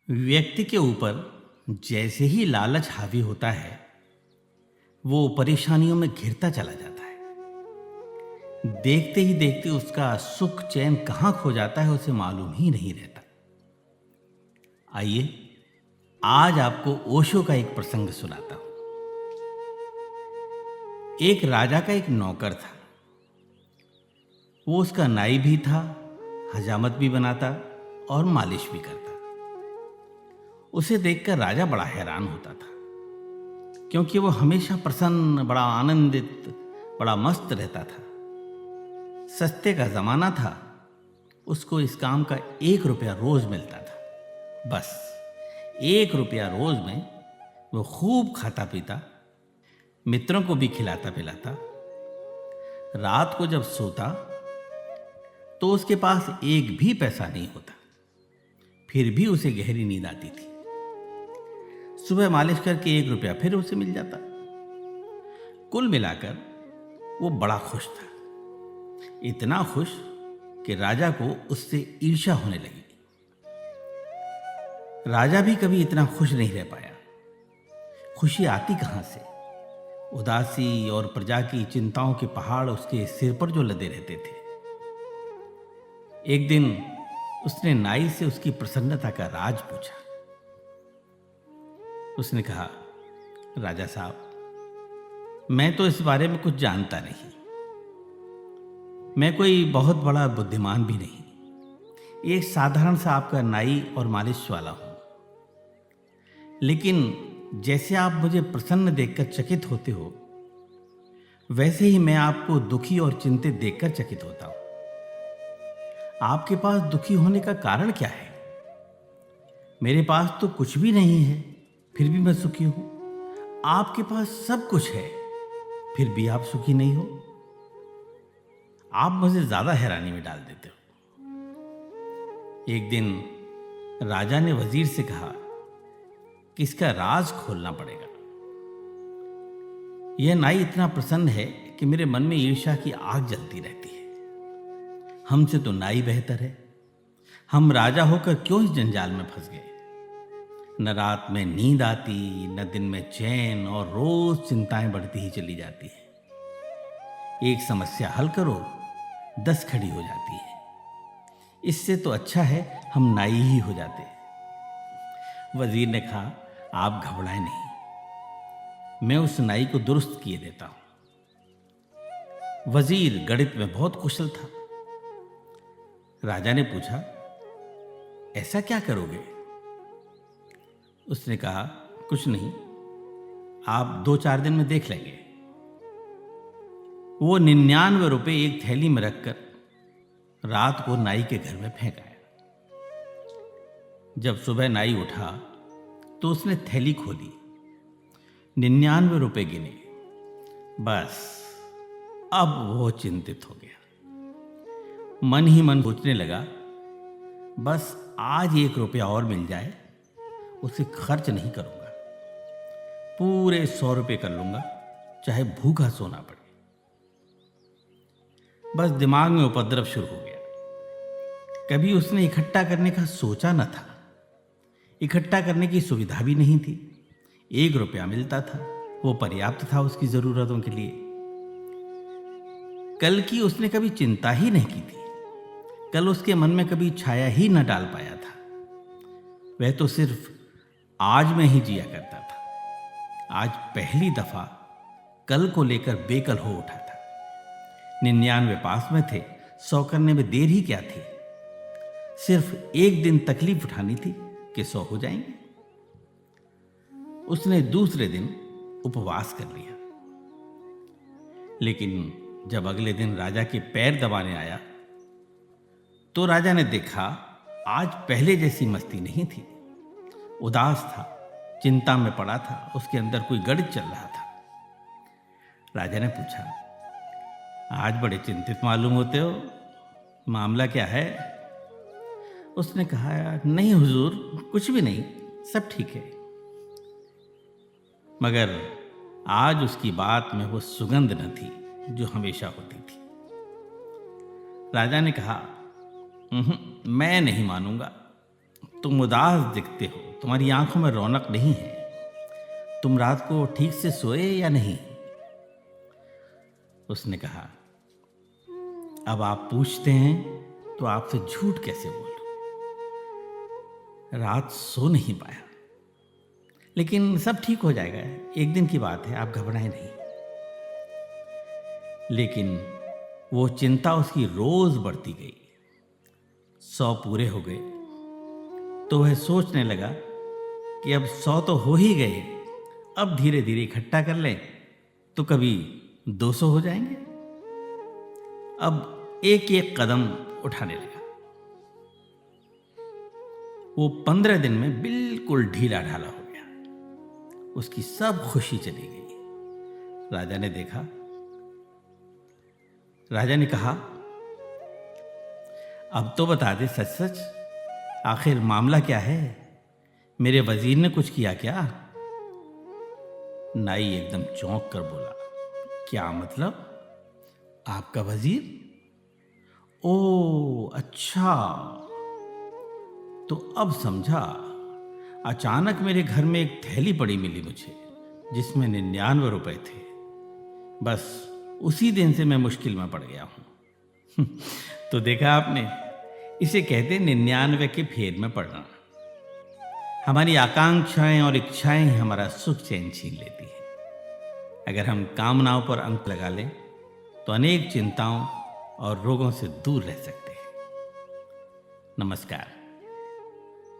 व्यक्ति के ऊपर जैसे ही लालच हावी होता है, वो परेशानियों में घिरता चला जाता है। देखते ही देखते उसका सुख चैन कहाँ खो जाता है उसे मालूम ही नहीं रहता। आइए, आज आपको ओशो का एक प्रसंग सुनाता हूं। एक राजा का एक नौकर था। वो उसका नाई भी था, हजामत भी बनाता और मालिश भी करता। उसे देखकर राजा बड़ा हैरान होता था, क्योंकि वो हमेशा प्रसन्न, बड़ा आनंदित, बड़ा मस्त रहता था। सस्ते का जमाना था, उसको इस काम का 1 रुपया रोज मिलता था। बस 1 रुपया रोज में वो खूब खाता पीता, मित्रों को भी खिलाता पिलाता। रात को जब सोता तो उसके पास एक भी पैसा नहीं होता, फिर भी उसे गहरी नींद आती थी। सुबह मालिश करके 1 रुपया फिर उसे मिल जाता। कुल मिलाकर वो बड़ा खुश था, इतना खुश कि राजा को उससे ईर्ष्या होने लगी। राजा भी कभी इतना खुश नहीं रह पाया। खुशी आती कहां से? उदासी और प्रजा की चिंताओं के पहाड़ उसके सिर पर जो लदे रहते थे। एक दिन उसने नाई से उसकी प्रसन्नता का राज पूछा। उसने कहा, राजा साहब, मैं तो इस बारे में कुछ जानता नहीं। मैं कोई बहुत बड़ा बुद्धिमान भी नहीं, एक साधारण सा आपका नाई और मालिश वाला हूं। लेकिन जैसे आप मुझे प्रसन्न देखकर चकित होते हो, वैसे ही मैं आपको दुखी और चिंतित देखकर चकित होता हूं। आपके पास दुखी होने का कारण क्या है? मेरे पास तो कुछ भी नहीं है, फिर भी मैं सुखी हूं। आपके पास सब कुछ है, फिर भी आप सुखी नहीं हो। आप मुझे ज्यादा हैरानी में डाल देते हो। एक दिन राजा ने वजीर से कहा कि इसका राज खोलना पड़ेगा। यह नाई इतना प्रसन्न है कि मेरे मन में ईर्ष्या की आग जलती रहती है। हमसे तो नाई बेहतर है। हम राजा होकर क्यों इस जंजाल में फंस गए? न रात में नींद आती, न दिन में चैन, और रोज चिंताएं बढ़ती ही चली जाती है। एक समस्या हल करो, 10 खड़ी हो जाती है। इससे तो अच्छा है हम नाई ही हो जाते। वजीर ने कहा, आप घबराएं नहीं, मैं उस नाई को दुरुस्त किए देता हूं। वजीर गणित में बहुत कुशल था। राजा ने पूछा, ऐसा क्या करोगे? उसने कहा, कुछ नहीं, आप 2-4 दिन में देख लेंगे। वो 99 रुपए एक थैली में रखकर रात को नाई के घर में फेंक आया। जब सुबह नाई उठा तो उसने थैली खोली, 99 रुपए गिने। बस अब वो चिंतित हो गया। मन ही मन सोचने लगा, बस आज 1 रुपया और मिल जाए, उसे खर्च नहीं करूंगा, पूरे 100 रुपये कर लूंगा, चाहे भूखा सोना पड़े। बस दिमाग में उपद्रव शुरू हो गया। कभी उसने इकट्ठा करने का सोचा न था। इकट्ठा करने की सुविधा भी नहीं थी। 1 रुपया मिलता था, वो पर्याप्त था उसकी जरूरतों के लिए। कल की उसने कभी चिंता ही नहीं की थी। कल उसके मन में कभी छाया ही न डाल पाया था। वह तो सिर्फ आज में ही जिया करता था। आज पहली दफा कल को लेकर बेकल हो उठा था। 99 पास में थे, 100 करने में देर ही क्या थी? सिर्फ एक दिन तकलीफ उठानी थी कि 100 हो जाएंगे। उसने दूसरे दिन उपवास कर लिया। लेकिन जब अगले दिन राजा के पैर दबाने आया तो राजा ने देखा आज पहले जैसी मस्ती नहीं थी। उदास था, चिंता में पड़ा था, उसके अंदर कोई गणित चल रहा था। राजा ने पूछा, आज बड़े चिंतित मालूम होते हो, मामला क्या है? उसने कहा, नहीं हुजूर, कुछ भी नहीं, सब ठीक है। मगर आज उसकी बात में वो सुगंध न थी जो हमेशा होती थी। राजा ने कहा, मैं नहीं मानूंगा, तुम उदास दिखते हो, तुम्हारी आंखों में रौनक नहीं है। तुम रात को ठीक से सोए या नहीं? उसने कहा, अब आप पूछते हैं तो आपसे झूठ कैसे बोलूं? रात सो नहीं पाया, लेकिन सब ठीक हो जाएगा, एक दिन की बात है, आप घबराएं नहीं। लेकिन वो चिंता उसकी रोज बढ़ती गई। 100 पूरे हो गए तो वह सोचने लगा कि अब 100 तो हो ही गए, अब धीरे धीरे इकट्ठा कर लें तो कभी 200 हो जाएंगे। अब एक एक कदम उठाने लगा। वो 15 दिन में बिल्कुल ढीला ढाला हो गया। उसकी सब खुशी चली गई। राजा ने देखा। राजा ने कहा, अब तो बता दे सच सच, आखिर मामला क्या है? मेरे वजीर ने कुछ किया क्या? नाई एकदम चौंक कर बोला, क्या मतलब? आपका वजीर? ओ अच्छा, तो अब समझा। अचानक मेरे घर में एक थैली पड़ी मिली मुझे, जिसमें 99 रुपए थे। बस उसी दिन से मैं मुश्किल में पड़ गया हूं। तो देखा आपने, इसे कहते 99 के फेर में पड़ना। हमारी आकांक्षाएं और इच्छाएं ही हमारा सुख चैन छीन लेती हैं। अगर हम कामनाओं पर अंक लगा लें तो अनेक चिंताओं और रोगों से दूर रह सकते हैं। नमस्कार।